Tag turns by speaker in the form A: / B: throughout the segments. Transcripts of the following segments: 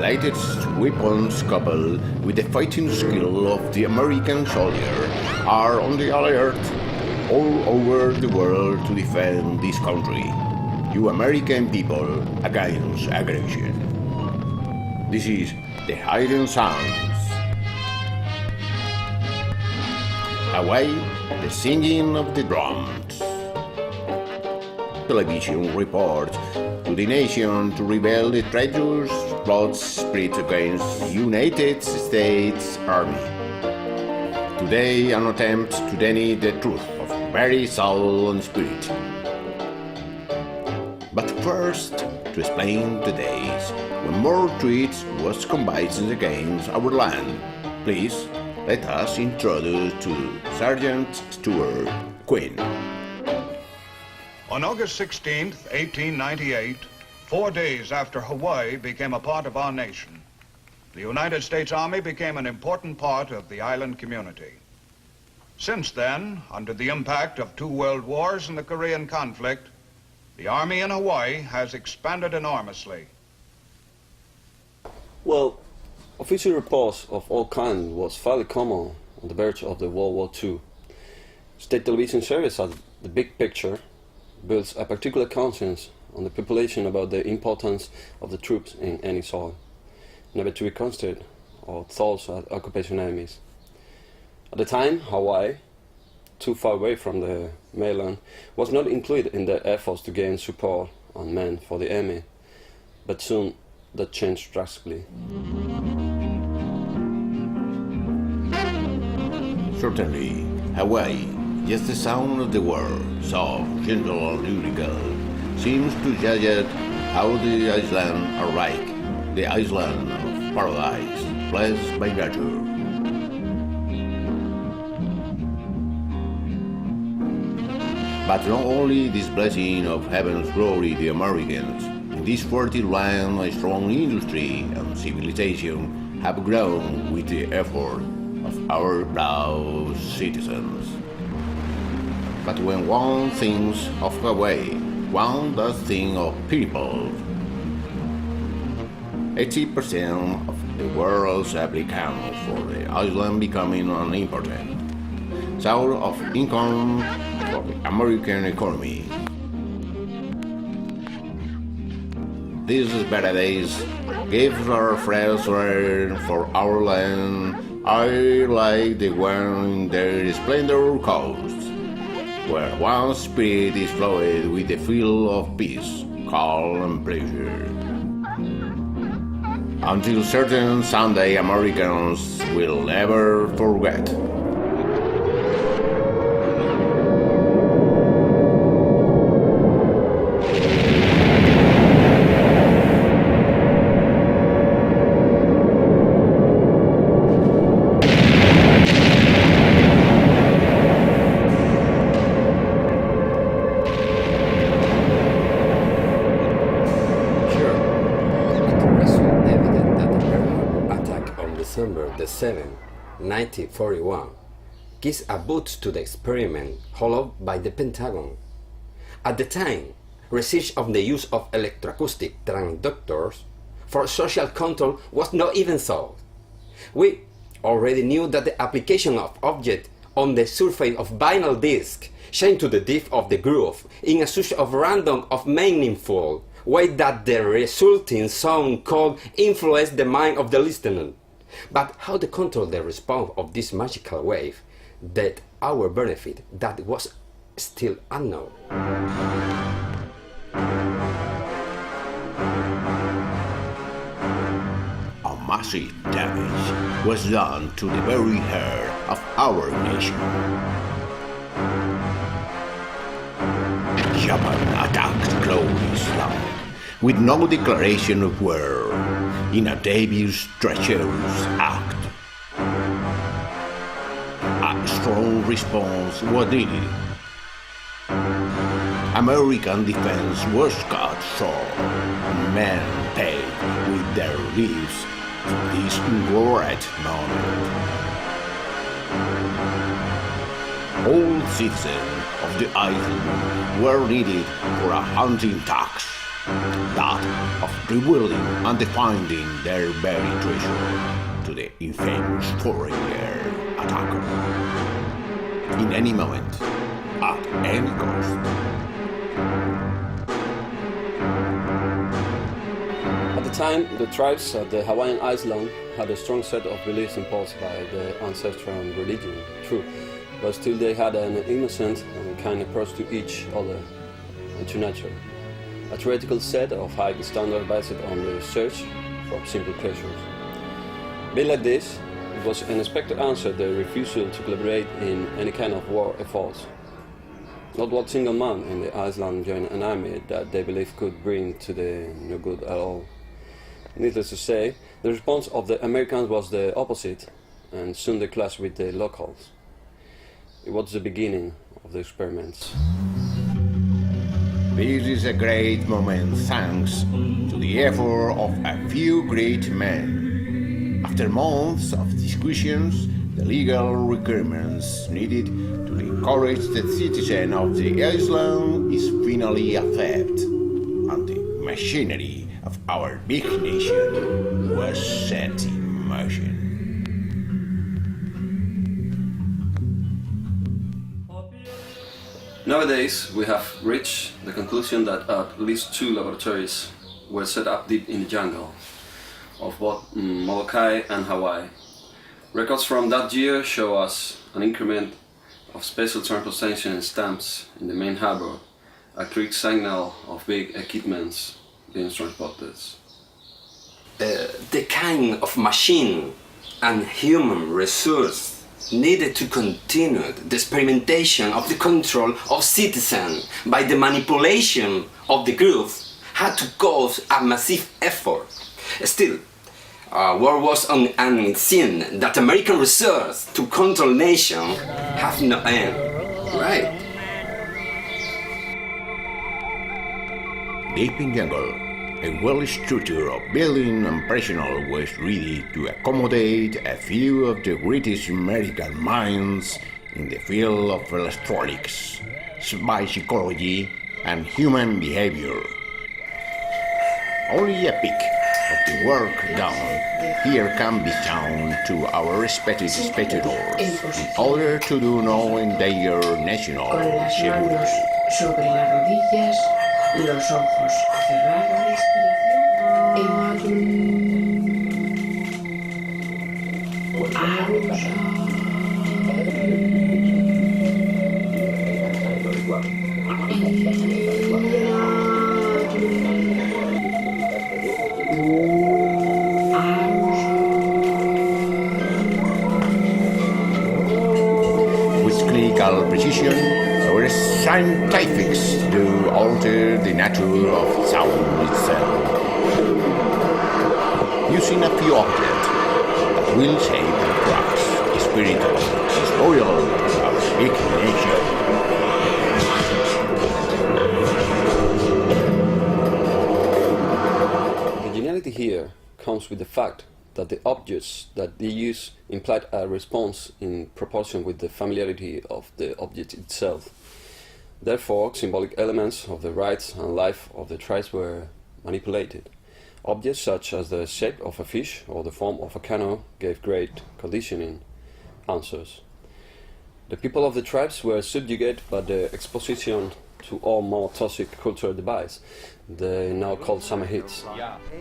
A: latest weapons coupled with the fighting skill of the American soldier are on the alert all over the world to defend this country, you American people, against aggression. This is the Hidden Sounds. Away, the singing of the drums. Television reports to the nation to reveal the treacherous plots spread against the United States Army. Today, an attempt to deny the truth of very soul and spirit. But first, to explain the days when more treats was combined against our land, please let us introduce to Sergeant Stuart Quinn.
B: On August 16, 1898, 4 days after Hawaii became a part of our nation, the United States Army became an important part of the island community. Since then, under the impact of 2 world wars and the Korean conflict, the Army in Hawaii has expanded enormously.
C: Well, official reports of all kinds was fairly common on the verge of the World War II. State television service as the big picture builds a particular conscience on the population about the importance of the troops in any soil, never to be considered or thought as occupation enemies. At the time, Hawaii, too far away from the mainland, was not included in the efforts to gain support and men for the enemy, but soon that changed drastically.
A: Certainly, Hawaii, just the sound of the word, soft, gentle and lyrical, seems to judge at how the island are like the island of paradise, blessed by nature. But not only this blessing of heaven's glory the Americans, in this fertile land a strong industry and civilization have grown with the effort of our proud citizens. But when one thinks of Hawaii, one does think of people. 80% of the world's applicants for the island becoming an important source of income for the American economy. This paradise gives our fresh air for our land, air like the one in their splendor coast, where one's spirit is flowed with the feel of peace, calm and pleasure. Until certain Sunday Americans will never forget.
D: December the 7th, 1941, gives a boost to the experiment followed by the Pentagon. At the time, research on the use of electroacoustic transductors for social control was not even thought. We already knew that the application of objects on the surface of vinyl disc changed to the depth of the groove in a such of random of meaningful way that the resulting sound could influence the mind of the listener. But how to control the response of this magical wave that our benefit that was still unknown.
A: A massive damage was done to the very heart of our nation. Japan attacked Glorious Land with no declaration of war in a devious, treacherous act. A strong response was needed. American defense was cut short, and men paid with their lives to this great moment. All citizens of the island were needed for a hunting tax. that of revealing and finding their buried treasure to the infamous foreigner attacker. In any moment, at any cost.
C: At the time, the tribes at the Hawaiian island had a strong set of beliefs imposed by the ancestral religion, true, but still they had an innocent and kind approach to each other and to nature. A theoretical set of high standards based on the search for simple pleasures. Being like this, it was an expected answer the refusal to collaborate in any kind of war efforts. Not one single man in the island joined an army that they believed could bring to the no good at all. Needless to say, the response of the Americans was the opposite, and soon they clashed with the locals. It was the beginning of the experiments.
A: This is a great moment thanks to the effort of a few great men. After months of discussions, the legal requirements needed to encourage the citizen of the island is finally accepted, and the machinery of our big nation was set in motion.
C: Nowadays, we have reached the conclusion that at least 2 laboratories were set up deep in the jungle of both Molokai and Hawaii. Records from that year show us an increment of special transportation stamps in the main harbor, a clear signal of big equipments being transported.
D: The kind of machine and human resource needed to continue the experimentation of the control of citizens by the manipulation of the group had to cause a massive effort. Still, war was unseen that American research to control nations have no end. Right.
A: Deep in jungle, a well-structured building and personnel was ready to accommodate a few of the greatest American minds in the field of electronics, spy psychology, and human behavior. Only a peek of the work done here can be shown to our respected spectators in order to do no endanger national
E: Con las
A: security.
E: manos sobre las rodillas, los ojos cerrados,
A: With clinical precision, our scientists do alter the nature of sound itself, using a few objects that will save the cracks, spirit of spoil our big nation.
C: The geniality here comes with the fact that the objects that they use implied a response in proportion with the familiarity of the object itself. Therefore, symbolic elements of the rights and life of the tribes were manipulated. Objects such as the shape of a fish or the form of a canoe gave great conditioning answers. The people of the tribes were subjugated by the exposition to all more toxic cultural devices, the now called summer hits.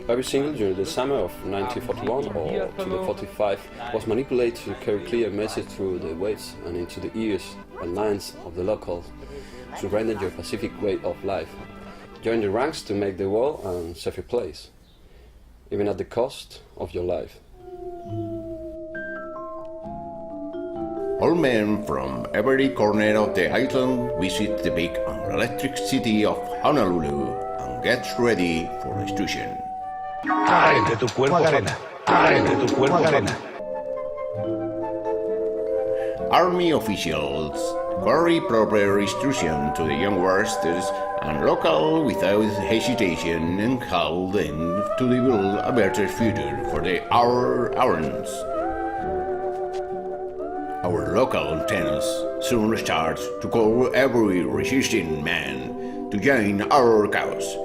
C: Every single during the summer of 1941 or to the 45 was manipulated to carry clear message through the waves and into the ears and minds of the locals, surrender your Pacific way of life, join the ranks to make the world a safer place, even at the cost of your life.
A: All men from every corner of the island visit the big and electric city of Honolulu and get ready for instruction.
F: De tu cuerpo frena. De tu cuerpo frena.
A: Army officials carry proper instruction to the young warriors and local without hesitation and call them to develop a better future for our Arons. Our local antennas soon start to call every resisting man to join our cause.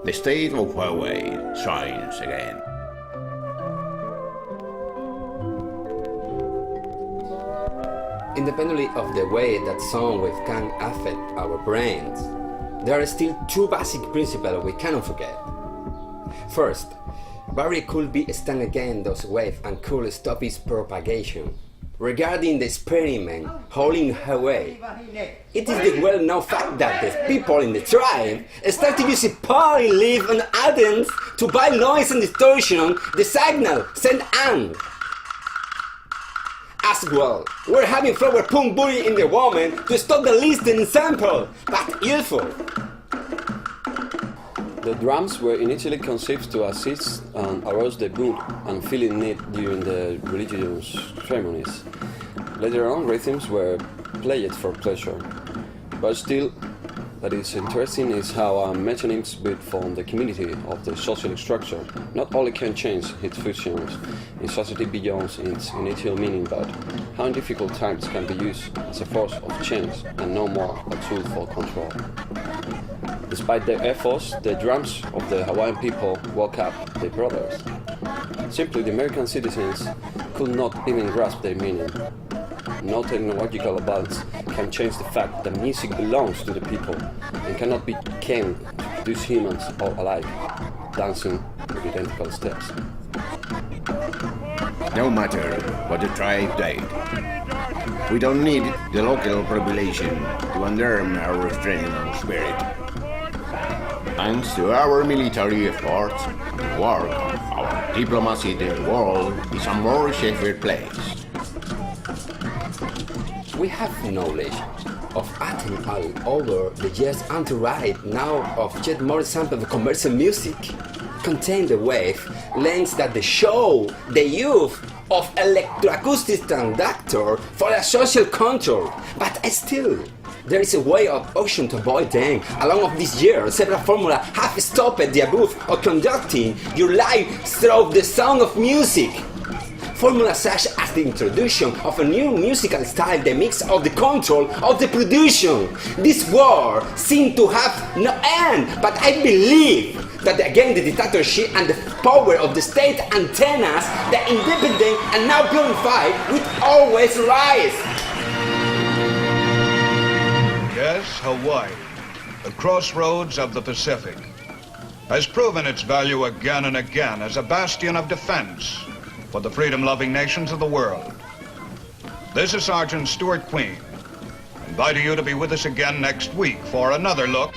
A: the state of Hawaii shines again.
D: Independently of the way that soundwave can affect our brains, there are still two basic principles we cannot forget. First, Barry could be stand against those waves and could stop its propagation. Regarding the experiment holding Hawaii, it is the well-known fact that the people in the tribe started using poly leaf and atoms to buy noise and distortion the signal sent on. As well, we're having flower punk booty in the woman to stop the listening sample, but useful.
C: The drums were initially conceived to assist and arouse the mood and feeling need during the religious ceremonies. Later on, rhythms were played for pleasure. But still, what is interesting is how metonyms built from the community of the social structure not only can change its functions in society beyond its initial meaning, but how in difficult times can be used as a force of change and no more a tool for control. Despite their efforts, the drums of the Hawaiian people woke up their brothers. Simply, the American citizens could not even grasp their meaning. No technological advance can change the fact that music belongs to the people and cannot be caned to produce humans all alike, dancing with identical steps.
A: No matter what the tribe did, we don't need the local population to undermine our strength and spirit. Thanks to our military efforts and the work of our diplomacy, the world is a more safer place.
D: We have knowledge of acting all over the years and to write now of yet more samples of commercial music contain the wave lengths that they show the use of electroacoustic conductor for a social control, but still there is a way of option to avoid them. Along of this year, several formulas have stopped the abuse of conducting your life through the sound of music. Formulas such as the introduction of a new musical style, the mix of the control of the production. This war seemed to have no end, but I believe that again the dictatorship and the power of the state antennas, the independent and now glorified, will always rise.
B: Yes, Hawaii, the crossroads of the Pacific, has proven its value again and again as a bastion of defense for the freedom-loving nations of the world. This is Sergeant Stuart Queen, inviting you to be with us again next week for another look